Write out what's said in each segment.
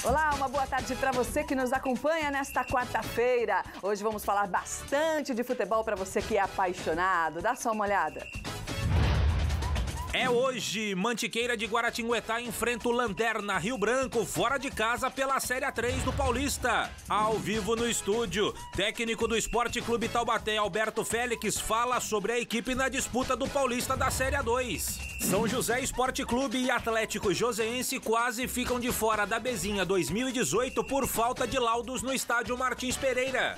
Olá, uma boa tarde para você que nos acompanha nesta quarta-feira. Hoje vamos falar bastante de futebol para você que é apaixonado. Dá só uma olhada. É hoje, Mantiqueira de Guaratinguetá enfrenta o Lanterna Rio Branco fora de casa pela Série A3 do Paulista. Ao vivo no estúdio, técnico do Esporte Clube Taubaté, Alberto Félix, fala sobre a equipe na disputa do Paulista da Série A2. São José Esporte Clube e Atlético Joseense quase ficam de fora da Bezinha 2018 por falta de laudos no estádio Martins Pereira.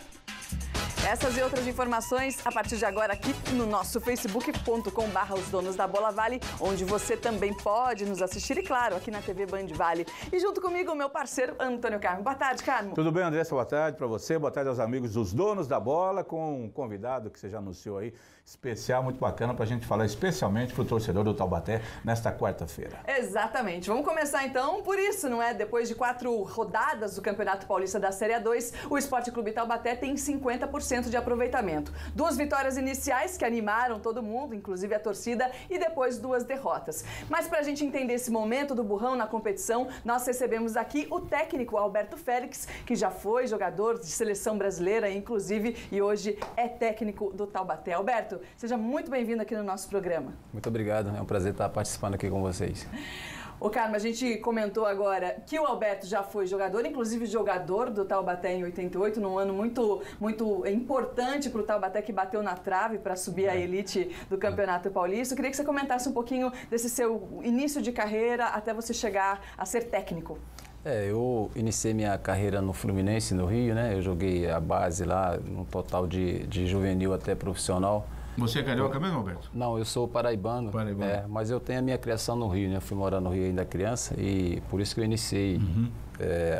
Essas e outras informações a partir de agora aqui no nosso facebook.com/Os Donos da Bola Vale, onde você também pode nos assistir e, claro, aqui na TV Band Vale. E junto comigo, o meu parceiro Antônio Carmo. Boa tarde, Carmo. Tudo bem, Andressa? Boa tarde para você, boa tarde aos amigos dos Donos da Bola, com um convidado que você já anunciou aí, especial, muito bacana para a gente falar especialmente para o torcedor do Taubaté nesta quarta-feira. Exatamente. Vamos começar então por isso, não é? Depois de 4 rodadas do Campeonato Paulista da Série A2, o Esporte Clube Taubaté tem 50% de aproveitamento. 2 vitórias iniciais que animaram todo mundo, inclusive a torcida, e depois 2 derrotas. Mas para a gente entender esse momento do burrão na competição, nós recebemos aqui o técnico Alberto Félix, que já foi jogador de seleção brasileira, inclusive, e hoje é técnico do Taubaté. Alberto, seja muito bem-vindo aqui no nosso programa. Muito obrigado, é um prazer estar participando aqui com vocês. Ô, Carmo, a gente comentou agora que o Alberto já foi jogador, inclusive jogador do Taubaté em 88, num ano muito importante para o Taubaté, que bateu na trave para subir à elite do Campeonato Paulista. Eu queria que você comentasse um pouquinho desse seu início de carreira até você chegar a ser técnico. Eu iniciei minha carreira no Fluminense, no Rio, né? Eu joguei a base lá, num total de juvenil até profissional. Você é carioca mesmo, Alberto? Não, eu sou paraibano, mas eu tenho a minha criação no Rio, né? Eu fui morar no Rio ainda criança e por isso que eu iniciei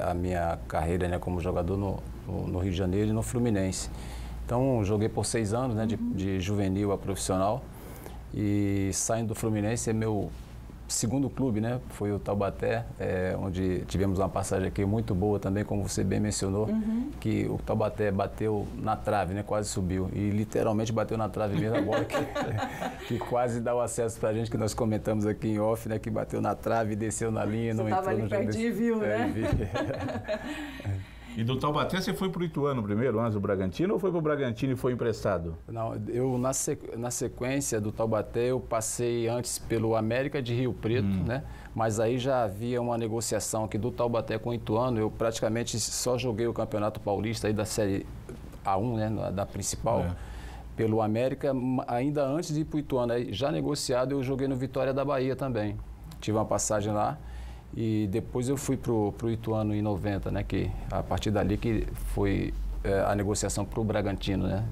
a minha carreira, né, como jogador no Rio de Janeiro e no Fluminense. Então, joguei por 6 anos, né, de juvenil a profissional e saindo do Fluminense é meu segundo clube, né? Foi o Taubaté, onde tivemos uma passagem aqui muito boa também, como você bem mencionou, que o Taubaté bateu na trave, né? Quase subiu. E literalmente bateu na trave mesmo agora, que quase dá o acesso pra gente, que nós comentamos aqui em off, né? Que bateu na trave, desceu na linha, não entrou no jogo. Você estava ali pertinho e viu, né? Vi. E do Taubaté você foi pro Ituano primeiro, antes do Bragantino, ou foi pro Bragantino e foi emprestado? Não, eu na sequência do Taubaté eu passei antes pelo América de Rio Preto, né? Mas aí já havia uma negociação aqui do Taubaté com o Ituano. Eu praticamente só joguei o Campeonato Paulista aí da Série A1, né? Da principal, pelo América, ainda antes de ir pro Ituano. Aí, já negociado, eu joguei no Vitória da Bahia também. Tive uma passagem lá. E depois eu fui pro Ituano em 90, né? Que a partir dali que foi a negociação pro Bragantino, né?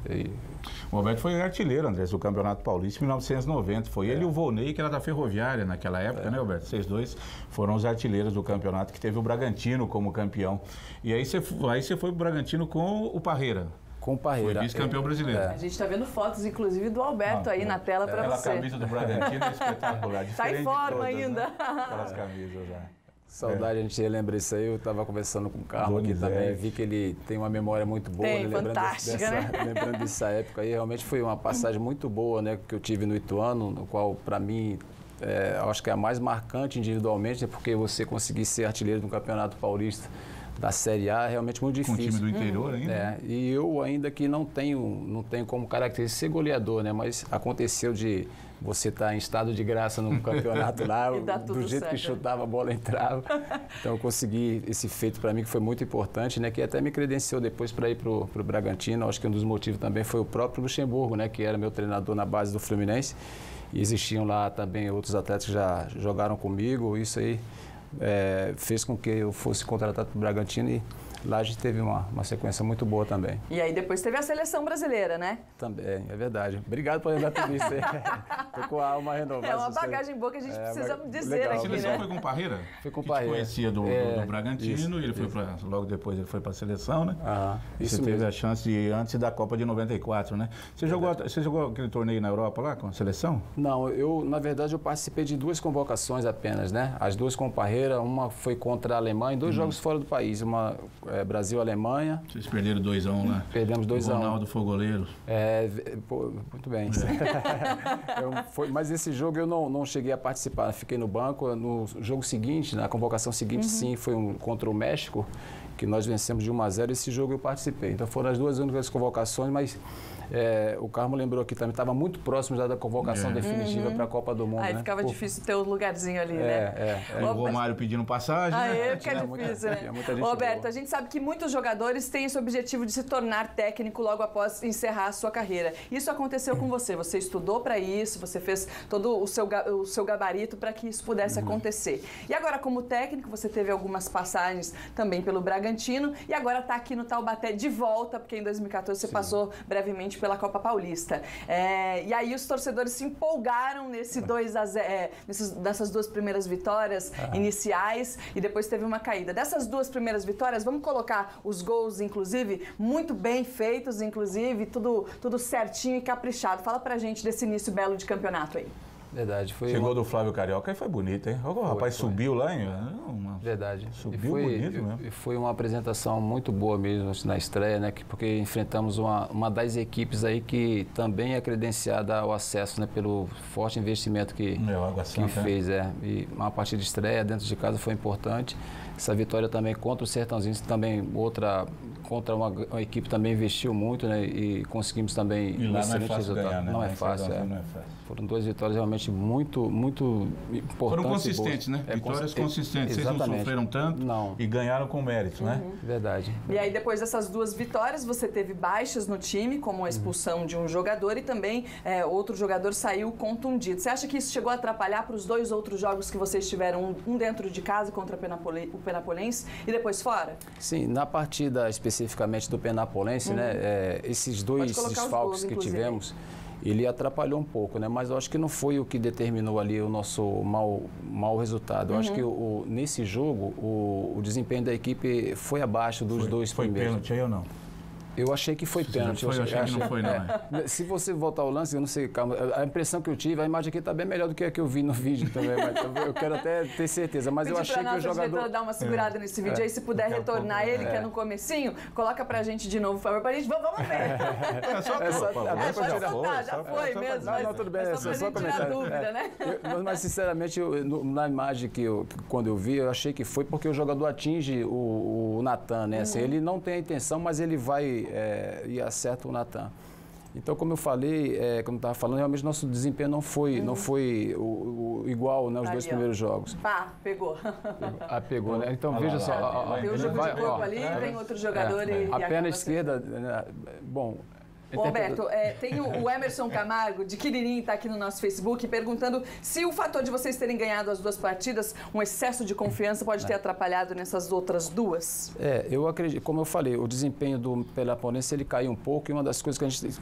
O Alberto foi artilheiro, André, do Campeonato Paulista em 1990. Foi ele e o Volney, que era da Ferroviária naquela época, né, Alberto? Vocês dois foram os artilheiros do campeonato, que teve o Bragantino como campeão. E aí você foi pro Bragantino com o Parreira. Com o Parreira. Foi vice-campeão brasileiro. A gente está vendo fotos, inclusive, do Alberto aí na tela para você. Aquela camisa do Bragantino é espetacular. Está em forma todas, Né? ainda. Aquelas camisas já. Saudade, a gente lembra isso aí. Eu estava conversando com o Carlos aqui também, vi que ele tem uma memória muito boa. Tem, né? fantástica, né? Lembrando dessa época aí, realmente foi uma passagem muito boa, né, que eu tive no Ituano, no qual, para mim, eu acho que é a mais marcante individualmente, porque você conseguir ser artilheiro do Campeonato Paulista da Série A é realmente muito difícil. Com o time do interior ainda? E eu ainda que não tenho como característica ser goleador, né? Mas aconteceu de você estar em estado de graça no campeonato lá, do jeito que chutava a bola entrava. Então eu consegui esse feito para mim que foi muito importante, né? Que até me credenciou depois para ir pro Bragantino. Acho que um dos motivos também foi o próprio Luxemburgo, né? Que era meu treinador na base do Fluminense. E existiam lá também outros atletas que já jogaram comigo. Isso aí fez com que eu fosse contratado para o Bragantino e lá a gente teve uma sequência muito boa também. E aí depois teve a seleção brasileira, né? Também, é verdade. Obrigado por lembrar tudo isso. Tô com a alma renovada. É uma bagagem boa que a gente precisa dizer legal, aqui, a seleção né? foi com o Parreira? Foi com o que Parreira. Te conhecia do Bragantino, e ele foi logo depois ele foi para a seleção, né? Isso você teve a chance de antes da Copa de 94, né? Você jogou aquele torneio na Europa lá com a seleção? Não, na verdade eu participei de 2 convocações apenas, né? As 2 com o Parreira brasileira, uma foi contra a Alemanha, 2 jogos fora do país, uma Brasil-Alemanha. Vocês perderam 2-1 lá? Perdemos 2-1. O Ronaldo foi o goleiro. Muito bem. Mas esse jogo eu não cheguei a participar, fiquei no banco. No jogo seguinte, na convocação seguinte, sim, foi contra o México, que nós vencemos de 1-0, esse jogo eu participei. Então foram as 2 únicas convocações, mas o Carmo lembrou aqui também, estava muito próximo já da convocação definitiva para a Copa do Mundo. Aí ficava difícil ter um lugarzinho ali, né? O Romário pedindo passagem. Aí fica difícil, né? Roberto, a gente sabe que muitos jogadores têm esse objetivo de se tornar técnico logo após encerrar a sua carreira. Isso aconteceu com você, você estudou para isso, você fez todo o seu gabarito para que isso pudesse acontecer. E agora, como técnico, você teve algumas passagens também pelo Bragantino e agora está aqui no Taubaté de volta, porque em 2014 você passou brevemente pela Copa Paulista. E aí os torcedores se empolgaram nessas 2 primeiras vitórias iniciais e depois teve uma caída. Dessas 2 primeiras vitórias, vamos colocar os gols, inclusive, muito bem feitos, inclusive, tudo certinho e caprichado. Fala pra gente desse início belo de campeonato aí. Verdade. Chegou do Flávio Carioca e foi bonito, hein? O rapaz subiu lá, hein? Verdade. Subiu bonito mesmo. E foi uma apresentação muito boa mesmo na estreia, né? Porque enfrentamos uma das equipes aí que também é credenciada ao acesso, né? Pelo forte investimento que fez. E uma partida de estreia dentro de casa foi importante. Essa vitória também contra o Sertãozinho, também contra uma equipe também investiu muito, né? E conseguimos também um excelente resultado. Ganhar, né? Não é fácil. Foram 2 vitórias realmente muito importantes. Foram consistentes, né? Vitórias consistentes. Vocês não sofreram tanto e ganharam com mérito, né? Verdade. E aí, depois dessas 2 vitórias, você teve baixas no time, como a expulsão de um jogador e também outro jogador saiu contundido. Você acha que isso chegou a atrapalhar para os 2 outros jogos que vocês tiveram, um dentro de casa contra o Penapolense e depois fora? Sim, na partida especificamente do Penapolense, né? Esses 2 desfalques que tivemos, ele atrapalhou um pouco, né? Mas eu acho que não foi o que determinou ali o nosso mau resultado. Eu acho que nesse jogo o desempenho da equipe foi abaixo dos 2 primeiros. Foi pênalti aí ou não? Eu achei que foi pênalti. Eu achei que não foi, não. Se você voltar ao lance, eu não sei, calma, a impressão que eu tive, a imagem aqui está bem melhor do que a que eu vi no vídeo também, mas eu quero até ter certeza, mas eu achei que o jogador... dar uma segurada nesse vídeo aí, se puder retornar ele, que é no comecinho, coloca pra gente de novo, por favor, pra gente, vamos ver. Já foi mesmo. Não, tudo bem, só comentar. Dúvida, né? Mas, sinceramente, na imagem quando eu vi, eu achei que foi porque o jogador atinge o Natan, né? Assim, ele não tem a intenção, mas ele vai e acerta o Natan. Então, como eu falei, como eu estava falando, realmente nosso desempenho não foi igual, né, os 2 primeiros jogos. Pegou. Pegou, né? Então, veja só. Tem um jogo de corpo ali, vem outro jogador e... A perna esquerda, bom... Roberto, tem o Emerson Camargo, de Quiririm, está aqui no nosso Facebook, perguntando se o fator de vocês terem ganhado as 2 partidas, um excesso de confiança, pode ter atrapalhado nessas outras 2? Eu acredito, como eu falei, o desempenho do Penapolense, ele caiu um pouco e uma das coisas que a gente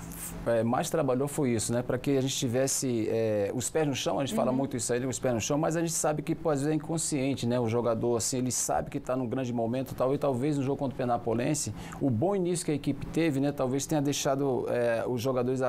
mais trabalhou foi isso, né? Para que a gente tivesse os pés no chão, a gente fala muito isso aí, os pés no chão, mas a gente sabe que às vezes é inconsciente, né? O jogador, assim, ele sabe que está num grande momento e talvez no jogo contra o Penapolense, o bom início que a equipe teve, né? Talvez tenha deixado os jogadores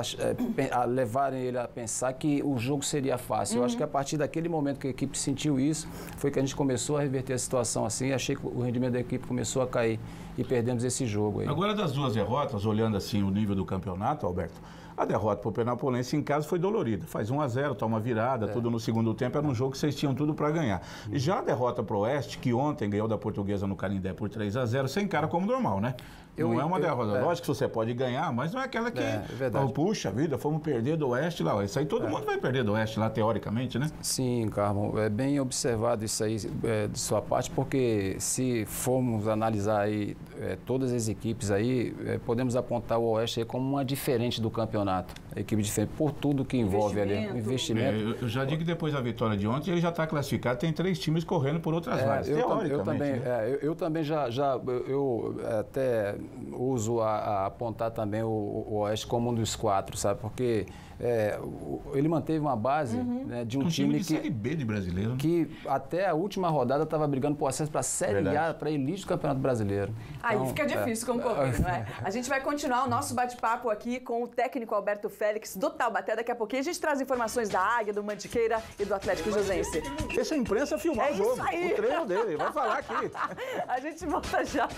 levarem ele a pensar que o jogo seria fácil. Eu acho que a partir daquele momento que a equipe sentiu isso, foi que a gente começou a reverter a situação assim, e achei que o rendimento da equipe começou a cair e perdemos esse jogo aí. Agora, das 2 derrotas, olhando assim o nível do campeonato, Alberto, a derrota para o Penapolense em casa foi dolorida. Faz 1-0, toma virada, tudo no segundo tempo. Era um jogo que vocês tinham tudo para ganhar. E já a derrota para o Oeste, que ontem ganhou da Portuguesa no Canindé por 3-0, você encara como normal, né? Não é uma derrota. Lógico que você pode ganhar, mas não é aquela que... puxa vida, fomos perder do Oeste lá. Isso aí todo mundo vai perder do Oeste lá, teoricamente, né? Sim, Carmo. É bem observado isso aí de sua parte, porque se formos analisar aí todas as equipes aí, podemos apontar o Oeste aí como uma diferente do campeonato. A equipe diferente, por tudo que envolve ali. O investimento. Eu já digo que depois da vitória de ontem, ele já está classificado, tem 3 times correndo por outras vagas, teoricamente. Eu também eu até uso a apontar também o Oeste como um dos 4, sabe? Porque ele manteve uma base né, de um time de Série B de brasileiro. Que até a última rodada estava brigando por acesso para a Série A, para a elite do Campeonato Brasileiro. Aí fica difícil concorrer, não é? A gente vai continuar o nosso bate-papo aqui com o técnico técnico Alberto Félix do Taubaté. Daqui a pouquinho a gente traz informações da Águia, do Mantiqueira e do Atlético Joseense. Deixa a imprensa filmar o jogo, o treino dele, vai falar aqui. A gente volta já.